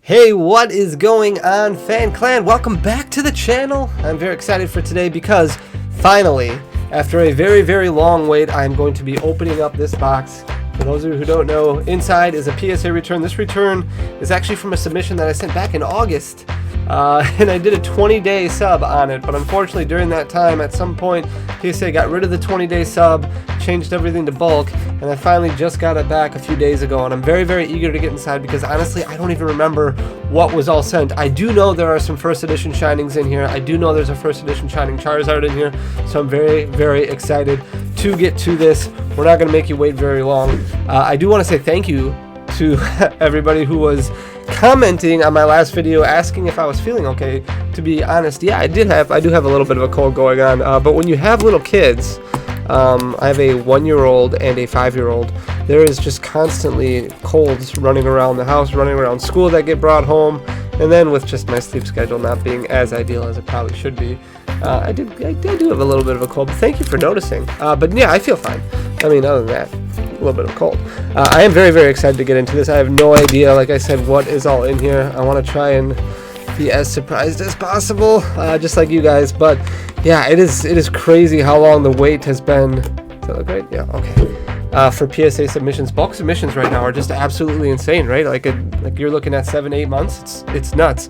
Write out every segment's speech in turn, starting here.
Hey, what is going on, Fan Clan? Welcome back to the channel. I'm very excited for today because finally, after a very long wait, I'm going to be opening up this box. For those of you who don't know, inside is a PSA return. This return is actually from a submission that I sent back in August. And I did a 20-day sub on it, but unfortunately during that time, at some point, PSA got rid of the 20-day sub, changed everything to bulk, and I finally just got it back a few days ago, and I'm very eager to get inside because honestly, I don't even remember what was all sent. I do know there are some first edition shinings in here. I do know there's a first edition shining Charizard in here, so I'm very excited to get to this. We're not going to make you wait very long. I do want to say thank you to everybody who was commenting on my last video asking if I was feeling okay. To be honest, yeah, I do have a little bit of a cold going on, but when you have little kids, I have a 1-year-old and a 5-year-old, there is just constantly colds running around the house, running around school that get brought home, and then with just my sleep schedule not being as ideal as it probably should be, I do have a little bit of a cold, but thank you for noticing. But yeah, I feel fine. I mean, other than that, a little bit of cold. I am very excited to get into this. I have no idea, like I said, what is all in here. I want to try and be as surprised as possible, just like you guys. But yeah, it is crazy how long the wait has been. Does that look right? Yeah, okay. For PSA submissions, bulk submissions right now are just absolutely insane, right? Like you're looking at 7-8 months. It's nuts.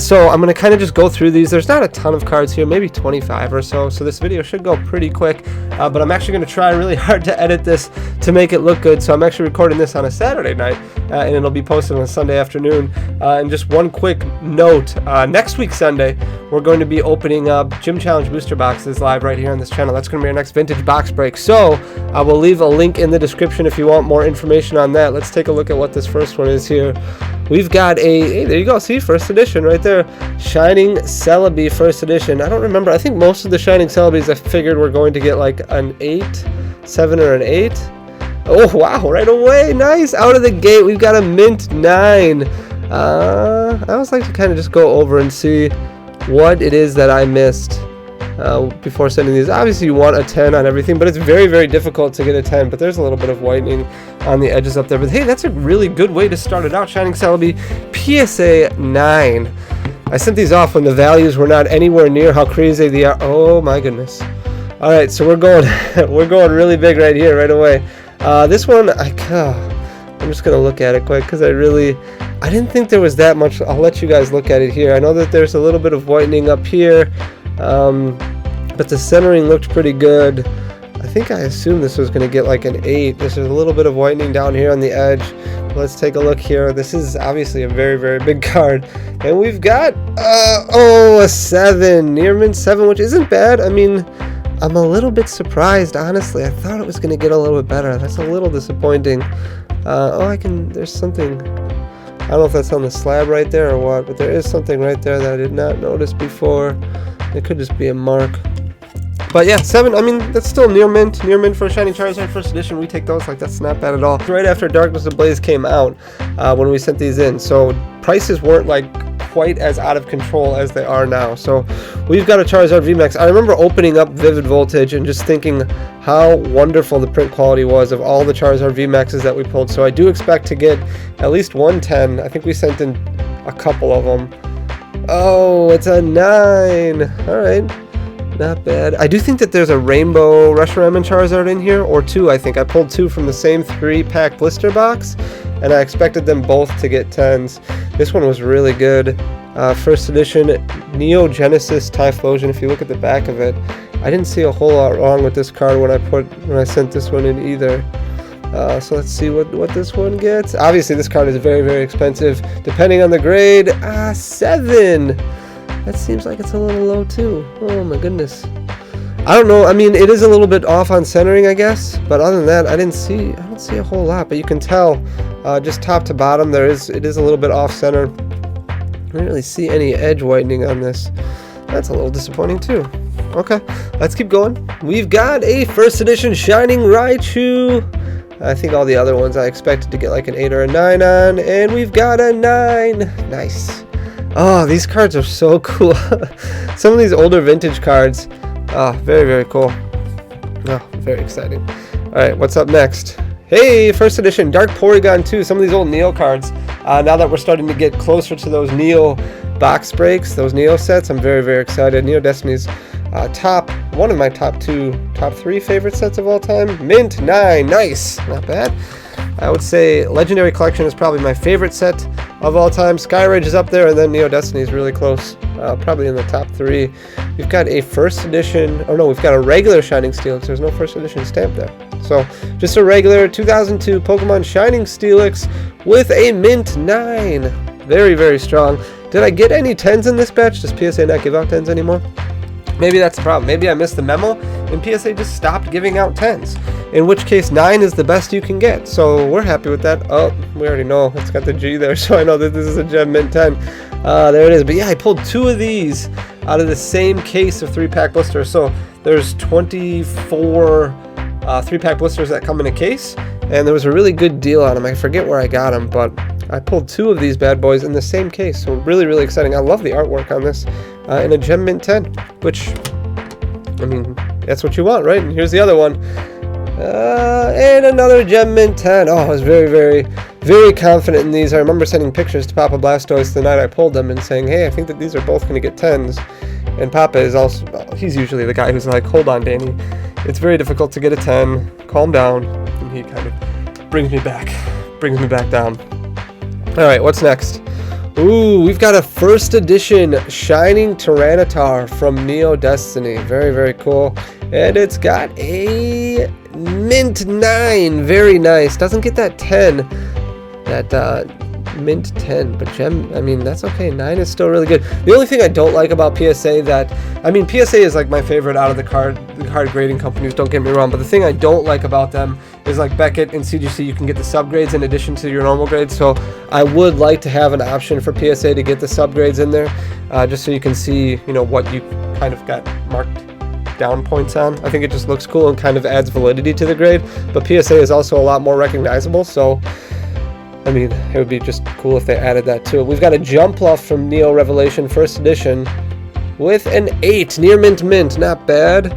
So I'm gonna kind of just go through these. There's not a ton of cards here, maybe 25 or so. So this video should go pretty quick. But I'm actually gonna try really hard to edit this to make it look good. So I'm actually recording this on a Saturday night, and it'll be posted on a Sunday afternoon. And just one quick note: next week Sunday, we're going to be opening up Gym Challenge booster boxes live right here on this channel. That's gonna be our next vintage box break. So I will leave a link in the description if you want more information on that. Let's take a look at what this first one is here. We've got hey, there you go, see, first edition right there, Shining Celebi first edition. I don't remember, I think most of the Shining Celebis I figured were going to get like an 8, 7 or an 8. Oh wow, right away, nice, out of the gate we've got a mint 9. I always like to kind of just go over and see what it is that I missed before sending these. Obviously you want a 10 on everything, but it's very difficult to get a 10, but there's a little bit of whitening on the edges up there. But hey, that's a really good way to start it out. Shining Celebi PSA 9. I sent these off when the values were not anywhere near how crazy they are. Oh my goodness. Alright, so we're going we're going really big right here right away. This one I'm just gonna look at it quick because I didn't think there was that much. I'll let you guys look at it here. I know that there's a little bit of whitening up here, but the centering looked pretty good. I assumed this was going to get like an 8. There's a little bit of whitening down here on the edge. Let's take a look here. This is obviously a very big card, and we've got a 7, near mint 7, which isn't bad. I mean, I'm a little bit surprised, honestly. I thought it was going to get a little bit better. That's a little disappointing. There's something. I don't know if that's on the slab right there or what, but there is something right there that I did not notice before. It could just be a mark. But yeah, 7, I mean, that's still near mint for a Shiny Charizard first edition. We take those, like, that's not bad at all. Right after Darkness Ablaze came out, when we sent these in, so prices weren't like quite as out of control as they are now. So we've got a Charizard VMAX. I remember opening up Vivid Voltage and just thinking how wonderful the print quality was of all the Charizard VMAXs that we pulled. So I do expect to get at least 110. I think we sent in a couple of them. Oh, it's a 9. Alright, not bad. I do think that there's a Rainbow Reshiram and Charizard in here, or 2, I think. I pulled 2 from the same 3-pack blister box, and I expected them both to get 10s. This one was really good. First edition Neo Genesis Typhlosion. If you look at the back of it, I didn't see a whole lot wrong with this card when I sent this one in either. So let's see what this one gets. Obviously this card is very expensive depending on the grade. 7. That seems like it's a little low too. Oh my goodness. I don't know. I mean, it is a little bit off on centering, I guess, but other than that, I don't see a whole lot. But you can tell, just top to bottom, it is a little bit off center. I don't really see any edge whitening on this. That's a little disappointing too. Okay, let's keep going. We've got a first edition Shining Raichu. I think all the other ones I expected to get like an 8 or a 9 on, and we've got a 9. Nice. Oh, these cards are so cool. Some of these older vintage cards. Oh, very cool. Oh, very exciting. Alright, what's up next? Hey, first edition Dark Porygon 2. Some of these old Neo cards. Now that we're starting to get closer to those Neo box breaks, those Neo sets, I'm very, very excited. Neo Destiny's one of my top 3 favorite sets of all time. Mint 9, nice, not bad. I would say Legendary Collection is probably my favorite set of all time. Skyridge is up there, and then Neo Destiny is really close, probably in the top 3. We've got a first edition, or no, we've got a regular Shining Steelix. There's no first edition stamp there. So just a regular 2002 Pokemon Shining Steelix with a Mint 9. Very, very strong. Did I get any 10s in this batch? Does PSA not give out 10s anymore? Maybe that's the problem. Maybe I missed the memo and PSA just stopped giving out 10s. In which case 9 is the best you can get. So we're happy with that. Oh, we already know. It's got the G there, so I know that this is a Gem Mint 10. There it is. But yeah, I pulled 2 of these out of the same case of 3-pack blisters. So there's 24 3-pack blisters that come in a case. And there was a really good deal on them. I forget where I got them, but I pulled 2 of these bad boys in the same case. So really, really exciting. I love the artwork on this in a Gem Mint 10, which, I mean, that's what you want, right? And here's the other one. And another Gem Mint 10. Oh, I was very, very, very confident in these. I remember sending pictures to Papa Blastoise the night I pulled them and saying, hey, I think that these are both going to get 10s. And Papa is also, he's usually the guy who's like, hold on, Danny. It's very difficult to get a 10. Calm down. And he kind of brings me back down. All right, what's next? Ooh, we've got a first edition Shining Tyranitar from Neo Destiny. Very, very cool. And it's got a Mint 9. Very nice. Doesn't get that 10. That Mint 10. But Gem, I mean, that's okay. 9 is still really good. The only thing I don't like about PSA PSA is like my favorite out of the card grading companies, don't get me wrong. But the thing I don't like about them is like Beckett and CGC, you can get the subgrades in addition to your normal grades. So I would like to have an option for PSA to get the subgrades in there, just so you can see, you know, what you kind of got marked down points on. I think it just looks cool and kind of adds validity to the grade. But PSA is also a lot more recognizable, so I mean, it would be just cool if they added that to it. We've got a Jumpluff from Neo Revelation First Edition with an 8. Near mint, not bad.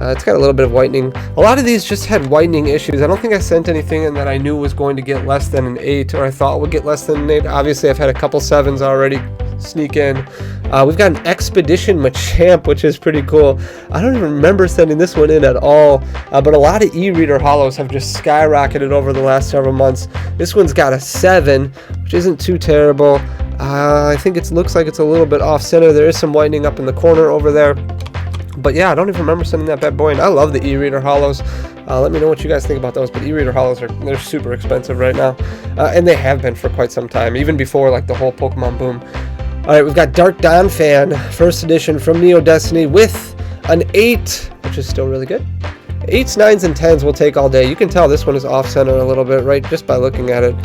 It's got a little bit of whitening. A lot of these just had whitening issues. I don't think I sent anything in that I knew was going to get less than an 8, or I thought would get less than an 8. Obviously, I've had a couple 7s already sneak in. We've got an Expedition Machamp, which is pretty cool. I don't even remember sending this one in at all, but a lot of e-reader holos have just skyrocketed over the last several months. This one's got a 7, which isn't too terrible. I think it looks like it's a little bit off-center. There is some whitening up in the corner over there. But yeah, I don't even remember sending that bad boy in. I love the e-reader holos. Let me know what you guys think about those. But e-reader holos they're super expensive right now, and they have been for quite some time, even before like the whole Pokemon boom. All right, we've got Dark Donphan First Edition from Neo Destiny with an 8, which is still really good. 8s, 9s, and 10s we'll take all day. You can tell this one is off-center a little bit, right, just by looking at it.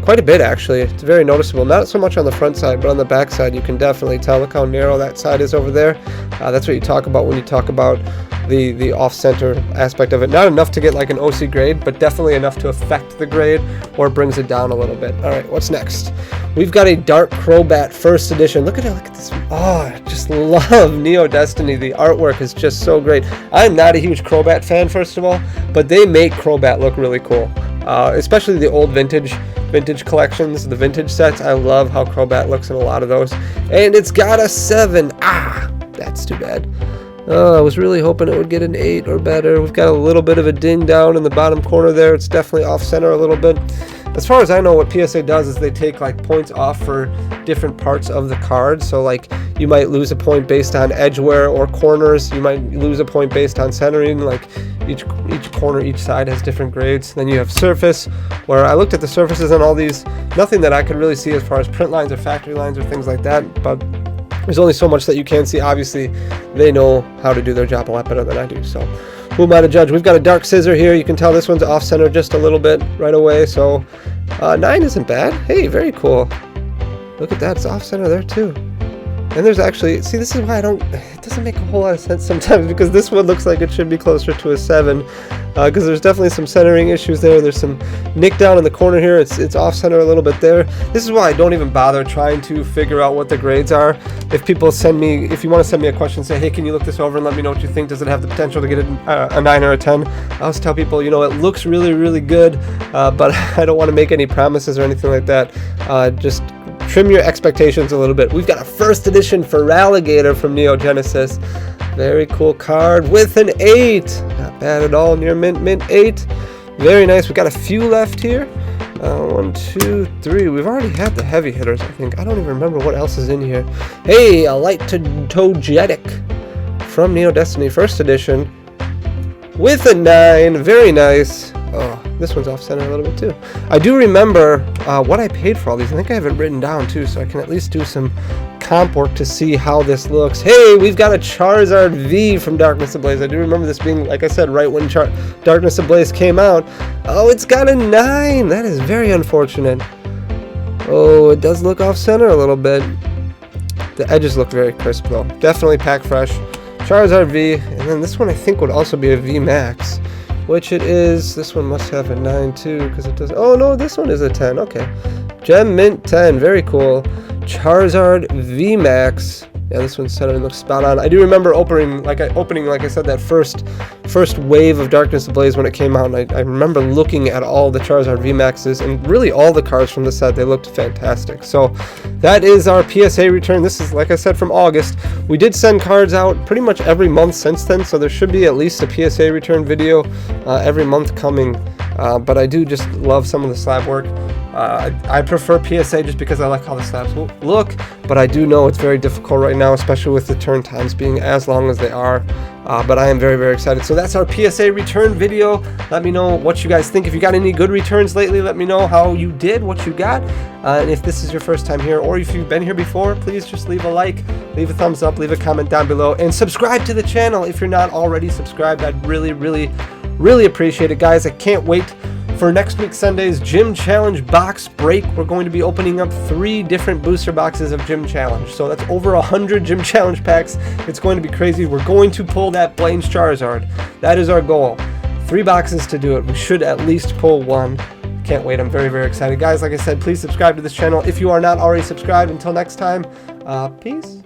Quite a bit, actually. It's very noticeable. Not so much on the front side, but on the back side, you can definitely tell. Look how narrow that side is over there. That's what you talk about when you talk about the off-center aspect of it. Not enough to get like an OC grade, but definitely enough to affect the grade, or it brings it down a little bit. All right, what's next? We've got a Dark Crobat First Edition. Look at it, look at this. Oh, I just love Neo Destiny. The artwork is just so great. I'm not a huge Crobat fan, first of all, but they make Crobat look really cool. Especially the old vintage collections, the vintage sets. I love how Crobat looks in a lot of those. And it's got a 7. Ah, that's too bad. I was really hoping it would get an 8 or better. We've got a little bit of a ding down in the bottom corner there. It's definitely off center a little bit. As far as I know, what PSA does is they take like points off for different parts of the card. So like you might lose a point based on edgeware or corners. You might lose a point based on centering. Like each corner, each side has different grades. Then you have surface, where I looked at the surfaces on all these. Nothing that I could really see as far as print lines or factory lines or things like that. But there's only so much that you can see. Obviously, they know how to do their job a lot better than I do. So who am I to judge? We've got a Dark Scissor here. You can tell this one's off-center just a little bit right away. So 9 isn't bad. Hey, very cool. Look at that. It's off-center there too. And there's actually, see, this is why it doesn't make a whole lot of sense sometimes, because this one looks like it should be closer to a 7, because there's definitely some centering issues there. There's some nick down in the corner here. It's off center a little bit there. This is why I don't even bother trying to figure out what the grades are. If people if you want to send me a question, say, hey, can you look this over and let me know what you think? Does it have the potential to get a 9 or a 10? I always tell people, you know, it looks really, really good, but I don't want to make any promises or anything like that. Just trim your expectations a little bit. We've got a first edition Feraligatr from Neo Genesis. Very cool card with an 8. Not bad at all. Near mint 8. Very nice. We got a few left here. 1, 2, 3. We've already had the heavy hitters, I think. I don't even remember what else is in here. Hey, a Light to Togetic from Neo Destiny first edition with a 9. Very nice. Oh, this one's off center a little bit too. I do remember what I paid for all these. I think I have it written down too, so I can at least do some comp work to see how this looks. Hey, we've got a Charizard V from Darkness Ablaze. I do remember this being, like I said, right when Darkness Ablaze came out. Oh, it's got a 9. That is very unfortunate. Oh, it does look off center a little bit. The edges look very crisp though. Definitely pack fresh. Charizard V, and then this one I think would also be a V Max, which it is. This one must have a 9 too, because it does. Oh no, this one is a 10. Okay, Gem Mint 10. Very cool. Charizard V Max. Yeah, this one's centered and looks spot on. I do remember opening, like I said, that first wave of Darkness Ablaze when it came out, and I remember looking at all the Charizard V Maxes and really all the cards from the set. They looked fantastic. So that is our PSA return. This is, like I said, from August. We did send cards out pretty much every month since then, so there should be at least a PSA return video every month coming. But I do just love some of the slab work. I prefer PSA just because I like how the slabs look, but I do know it's very difficult right now, especially with the turn times being as long as they are. But I am very, very excited. So that's our PSA return video. Let me know what you guys think. If you got any good returns lately, let me know how you did, what you got. And if this is your first time here, or if you've been here before, please just leave a like, leave a thumbs up, leave a comment down below, and subscribe to the channel if you're not already subscribed. I'd really, really, really appreciate it, guys. I can't wait for next week Sunday's Gym Challenge box break. We're going to be opening up 3 different booster boxes of Gym Challenge. So that's over 100 Gym Challenge packs. It's going to be crazy. We're going to pull that Blaine's Charizard. That is our goal. 3 boxes to do it. We should at least pull 1. Can't wait. I'm very, very excited. Guys, like I said, please subscribe to this channel if you are not already subscribed. Until next time, peace.